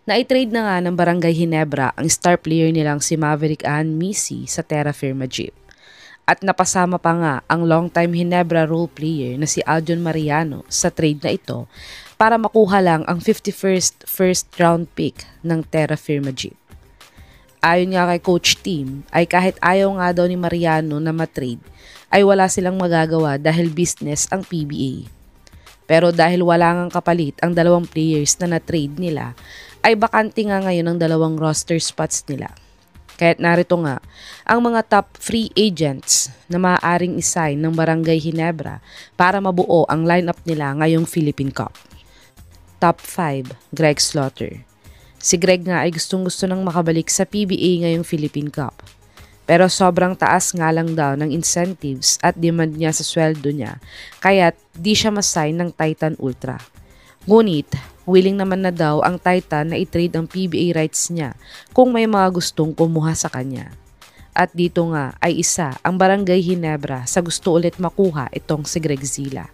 Na-trade na nga ng Barangay Ginebra ang star player nilang si Maverick Ann Misi sa Terra Firma Jeep. At napasama pa nga ang long-time Ginebra role player na si Aljon Mariano sa trade na ito para makuha lang ang 51st first round pick ng Terra Firma Jeep. Ayon nga kay Coach Tim ay kahit ayaw nga daw ni Mariano na matrade ay wala silang magagawa dahil business ang PBA. Pero dahil wala ngang kapalit ang dalawang players na na-trade nila ay bakante nga ngayon ang dalawang roster spots nila. Kaya't narito nga ang mga top free agents na maaaring isign ng Barangay Ginebra para mabuo ang lineup nila ngayong Philippine Cup. Top 5, Greg Slaughter. Si Greg nga ay gustong-gusto nang makabalik sa PBA ngayong Philippine Cup. Pero sobrang taas nga lang daw ng incentives at demand niya sa sweldo niya, kaya't di siya masign ng Titan Ultra. Ngunit, willing naman na daw ang Titan na i-trade ang PBA rights niya kung may mga gustong kumuha sa kanya. At dito nga ay isa ang Barangay Ginebra sa gusto ulit makuha itong si Greg Zila.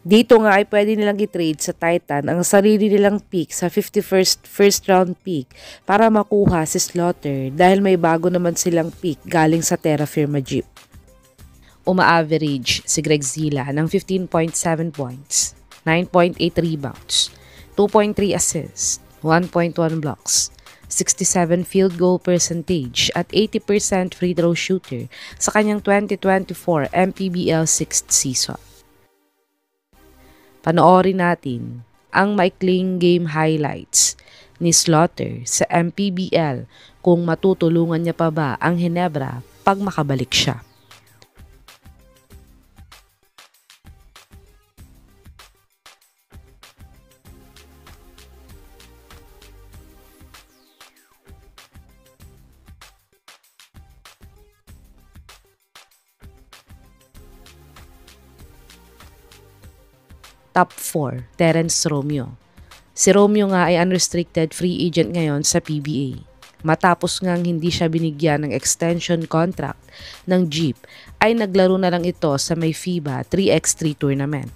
Dito nga ay pwede nilang i-trade sa Titan ang sarili nilang pick sa 51st first round pick para makuha si Slaughter dahil may bago naman silang pick galing sa Terra Firma Jeep. Uma-average si Greg Zila ng 15.7 points, 9.8 rebounds, 2.3 assists, 1.1 blocks, 67 field goal percentage at 80% free throw shooter sa kanyang 2024 MPBL 6th season. Panoorin natin ang maikling game highlights ni Slaughter sa MPBL kung matutulungan niya pa ba ang Ginebra pag makabalik siya. Top 4, Terence Romeo. Si Romeo nga ay unrestricted free agent ngayon sa PBA. Matapos ngang hindi siya binigyan ng extension contract ng Jeep, ay naglaro na lang ito sa may FIBA 3x3 tournament.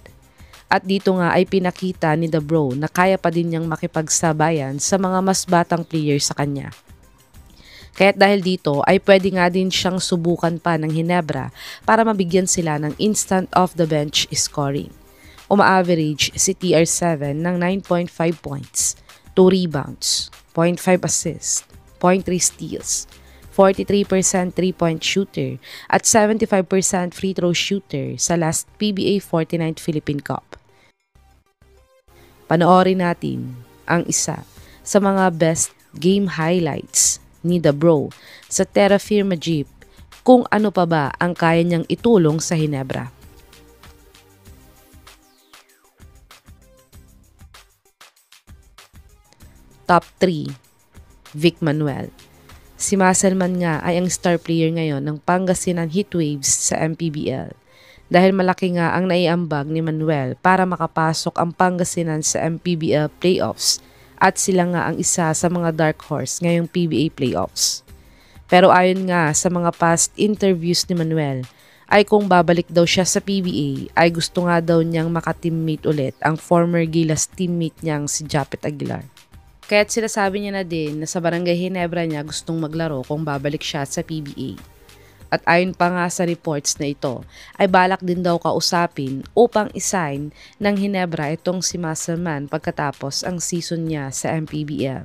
At dito nga ay pinakita ni The Bro na kaya pa din niyang makipagsabayan sa mga mas batang players sa kanya. Kaya't dahil dito ay pwede nga din siyang subukan pa ng Ginebra para mabigyan sila ng instant off the bench scoring. Uma-average si TR7 ng 9.5 points, 2 rebounds, 0.5 assists, 0.3 steals, 43% 3-point shooter at 75% free throw shooter sa last PBA 49th Philippine Cup. Panoorin natin ang isa sa mga best game highlights ni The Bro sa Terra Firma Jeep kung ano pa ba ang kaya niyang itulong sa Ginebra. Top 3, Vic Manuel. Si Musselman nga ay ang star player ngayon ng Pangasinan Heatwaves sa MPBL dahil malaki nga ang naiambag ni Manuel para makapasok ang Pangasinan sa MPBL playoffs at sila nga ang isa sa mga dark horse ngayong PBA playoffs. Pero ayon nga sa mga past interviews ni Manuel ay kung babalik daw siya sa PBA ay gusto nga daw niyang makateammate ulit ang former Gilas teammate niyang si Japet Aguilar. Kaya't sinasabi niya na din na sa Barangay Ginebra niya gustong maglaro kung babalik siya sa PBA. At ayon pa nga sa reports na ito, ay balak din daw kausapin upang isign ng Ginebra itong si Musselman pagkatapos ang season niya sa MPBL.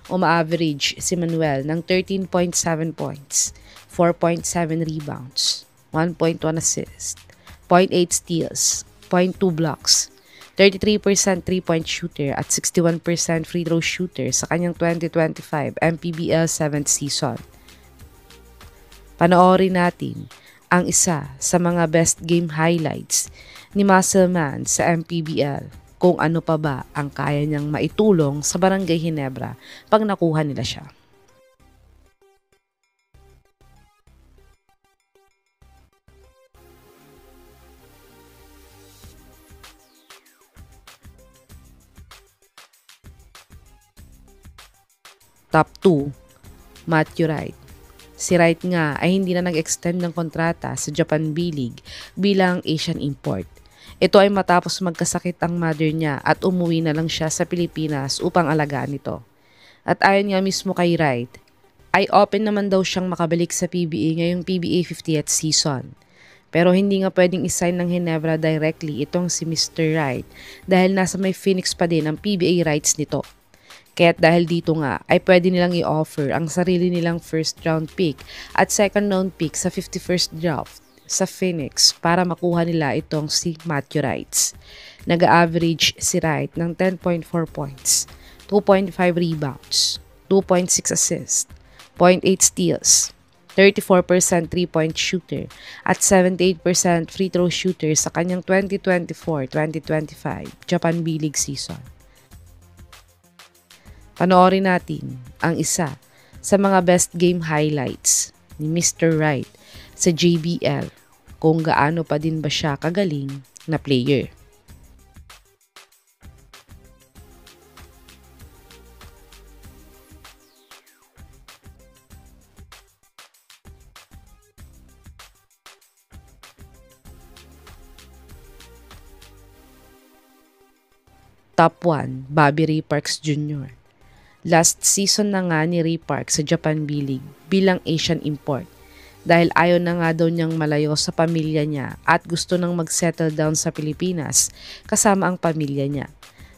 Uma-average si Manuel ng 13.7 points, 4.7 rebounds, 1.1 assist, 0.8 steals, 0.2 blocks, 33% 3-point shooter at 61% free throw shooter sa kanyang 2025 MPBL 7th season. Panoorin natin ang isa sa mga best game highlights ni Musselman sa MPBL kung ano pa ba ang kaya niyang maitulong sa Barangay Ginebra pag nakuha nila siya. Top 2, Matthew Wright. Si Wright nga ay hindi na nag-extend ng kontrata sa Japan B-League bilang Asian import. Ito ay matapos magkasakit ang mother niya at umuwi na lang siya sa Pilipinas upang alagaan ito. At ayon nga mismo kay Wright, ay open naman daw siyang makabalik sa PBA ngayong PBA 50th season. Pero hindi nga pwedeng isign ng Ginebra directly itong si Mr. Wright dahil nasa may Phoenix pa din ang PBA rights nito. Kaya't dahil dito nga ay pwede nilang i-offer ang sarili nilang first round pick at second round pick sa 51st draft sa Phoenix para makuha nila itong si Matthew Wright. Nag-average si Wright ng 10.4 points, 2.5 rebounds, 2.6 assists, 0.8 steals, 34% 3-point shooter at 78% free throw shooter sa kanyang 2024-2025 Japan B-League season. Panoorin natin ang isa sa mga best game highlights ni Mr. Wright sa JBL kung gaano pa din ba siya kagaling na player. Top 1, Bobby Ray Parks Jr. Last season na nga ni Ray Parks sa Japan B-League bilang Asian import dahil ayaw na nga daw niyang malayo sa pamilya niya at gusto nang mag-settle down sa Pilipinas kasama ang pamilya niya.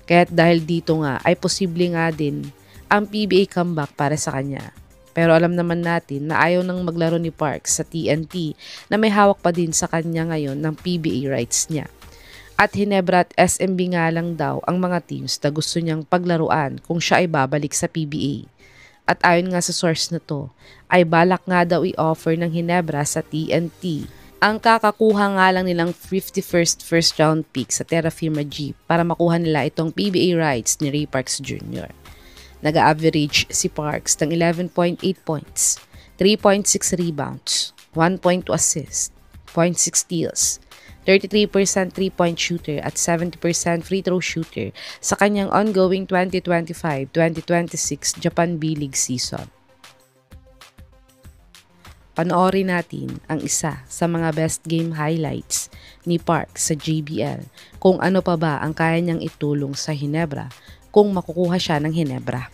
Kaya't dahil dito nga ay posible nga din ang PBA comeback para sa kanya. Pero alam naman natin na ayaw nang maglaro ni Parks sa TNT na may hawak pa din sa kanya ngayon ng PBA rights niya. At Ginebra at SMB nga lang daw ang mga teams na gusto niyang paglaruan kung siya ay babalik sa PBA. At ayon nga sa source na to, ay balak nga daw i-offer ng Ginebra sa TNT ang kakakuha nga lang nilang 51st first round pick sa Terra Firma Jeep para makuha nila itong PBA rights ni Ray Parks Jr. Nag-average si Parks ng 11.8 points, 3.6 rebounds, 1.2 assists, 0.6 steals, 33% 3-point shooter at 70% free throw shooter sa kanyang ongoing 2025-2026 Japan B-League season. Panoorin natin ang isa sa mga best game highlights ni Parks sa JBL kung ano pa ba ang kaya niyang itulong sa Ginebra kung makukuha siya ng Ginebra.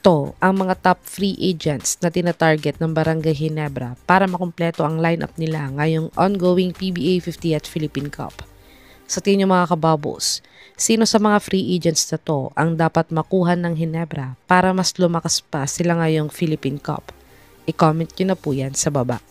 Ito ang mga top free agents na tinatarget ng Barangay Ginebra para makumpleto ang lineup nila ngayong ongoing PBA 50th Philippine Cup. Sa tingin niyo mga kababos, sino sa mga free agents na to ang dapat makuha ng Ginebra para mas lumakas pa sila ngayong Philippine Cup? I-comment nyo na po yan sa baba.